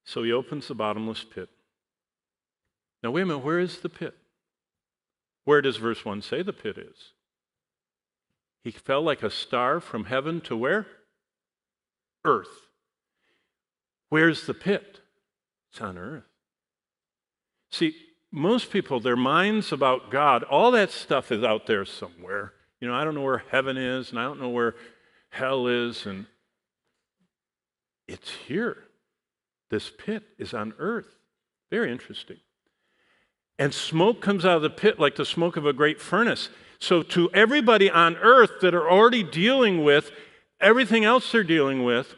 So he opens the bottomless pit. Now wait a minute, where is the pit? Where does verse 1 say the pit is? He fell like a star from heaven to where? Earth. Where's the pit? It's on earth. See, most people, their minds about God, all that stuff is out there somewhere. You know, I don't know where heaven is, and I don't know where hell is, and it's here. This pit is on earth. Very interesting. And smoke comes out of the pit like the smoke of a great furnace. So to everybody on earth that are already dealing with everything else they're dealing with,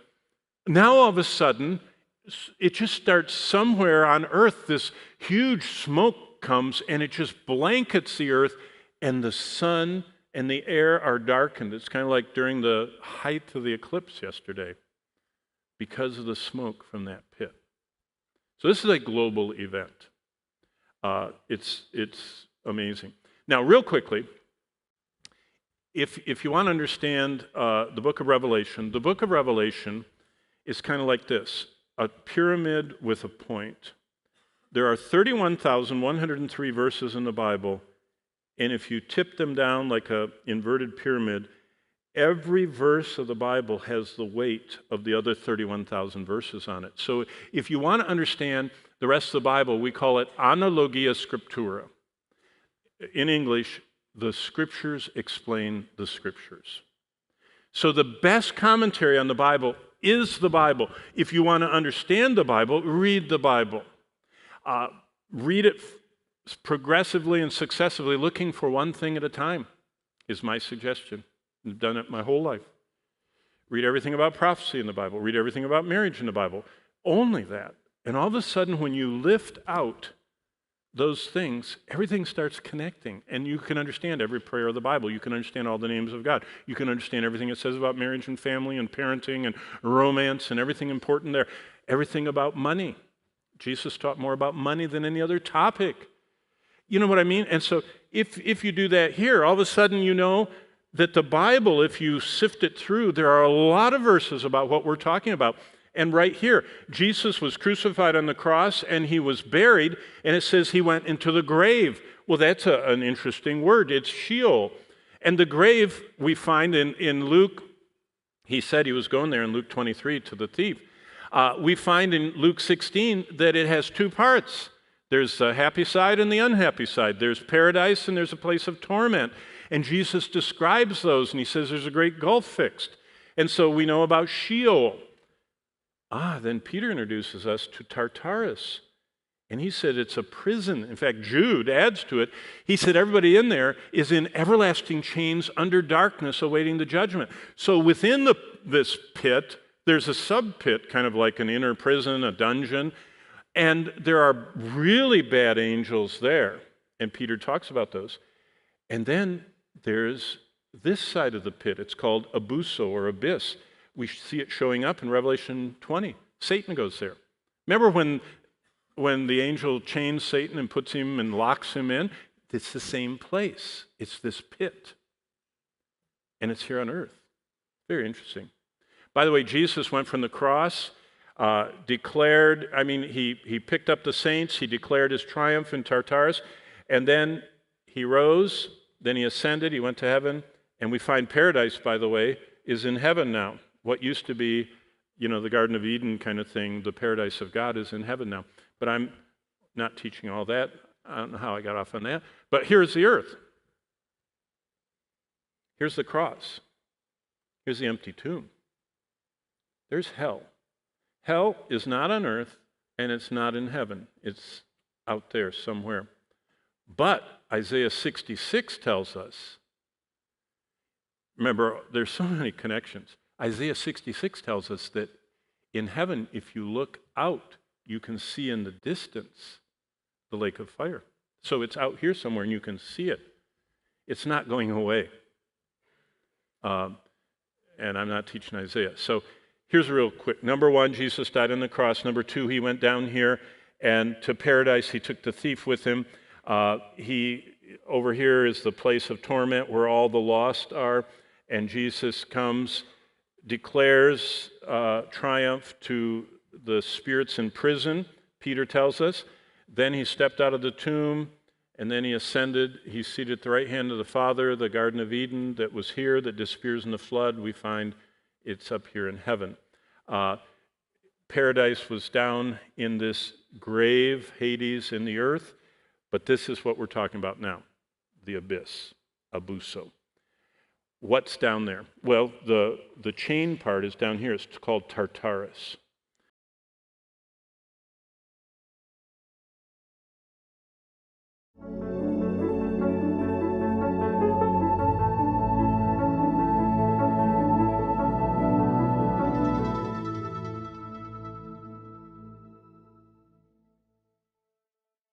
now all of a sudden, it just starts somewhere on earth. This huge smoke comes and it just blankets the earth, and the sun and the air are darkened. It's kind of like during the height of the eclipse yesterday because of the smoke from that pit. So this is a global event. It's amazing. Now, real quickly, if you want to understand the book of Revelation is kind of like this, a pyramid with a point. There are 31,103 verses in the Bible, and if you tip them down like an inverted pyramid, every verse of the Bible has the weight of the other 31,000 verses on it. So if you want to understand the rest of the Bible, we call it analogia scriptura. In English, the scriptures explain the scriptures. So the best commentary on the Bible is the Bible. If you want to understand the Bible, read the Bible. Read it progressively and successively, looking for one thing at a time, is my suggestion. I've done it my whole life. Read everything about prophecy in the Bible. Read everything about marriage in the Bible. Only that. And all of a sudden, when you lift out those things, everything starts connecting. And you can understand every prayer of the Bible. You can understand all the names of God. You can understand everything it says about marriage and family and parenting and romance and everything important there. Everything about money. Jesus taught more about money than any other topic. You know what I mean? And so if you do that here, all of a sudden you know that the Bible, if you sift it through, there are a lot of verses about what we're talking about. And right here, Jesus was crucified on the cross and he was buried, and it says he went into the grave. Well, that's an interesting word. It's Sheol. And the grave we find in Luke, he said he was going there in Luke 23 to the thief. We find in Luke 16 that it has two parts. There's the happy side and the unhappy side. There's paradise and there's a place of torment. And Jesus describes those, and he says there's a great gulf fixed. And so we know about Sheol. Then Peter introduces us to Tartarus. And he said it's a prison. In fact, Jude adds to it. He said everybody in there is in everlasting chains under darkness awaiting the judgment. So within this pit, there's a sub-pit, kind of like an inner prison, a dungeon. And there are really bad angels there. And Peter talks about those. And then there's this side of the pit. It's called ABUSSO, or abyss. We see it showing up in Revelation 20. Satan goes there. Remember when the angel chains Satan and puts him and locks him in? It's the same place. It's this pit. And it's here on earth. Very interesting. By the way, Jesus went from the cross, he picked up the saints, he declared his triumph in Tartarus, and then he rose, then he ascended, he went to heaven, and we find paradise, by the way, is in heaven now. What used to be, the Garden of Eden kind of thing, the paradise of God is in heaven now. But I'm not teaching all that. I don't know how I got off on that. But here's the earth. Here's the cross. Here's the empty tomb. There's hell. Hell is not on earth, and it's not in heaven. It's out there somewhere. But Isaiah 66 tells us, remember, there's so many connections. Isaiah 66 tells us that in heaven, if you look out, you can see in the distance the lake of fire. So it's out here somewhere, and you can see it. It's not going away. And I'm not teaching Isaiah. So here's real quick. Number one, Jesus died on the cross. Number two, he went down here and to paradise. He took the thief with him. Over here is the place of torment where all the lost are. And Jesus comes, declares triumph to the spirits in prison, Peter tells us. Then he stepped out of the tomb, and then he ascended. He's seated at the right hand of the Father. The Garden of Eden that was here, that disappears in the flood, we find it's up here in heaven. Paradise was down in this grave, Hades, in the earth, but this is what we're talking about now, the abyss, ABUSSO. What's down there? Well, the chain part is down here. It's called Tartarus.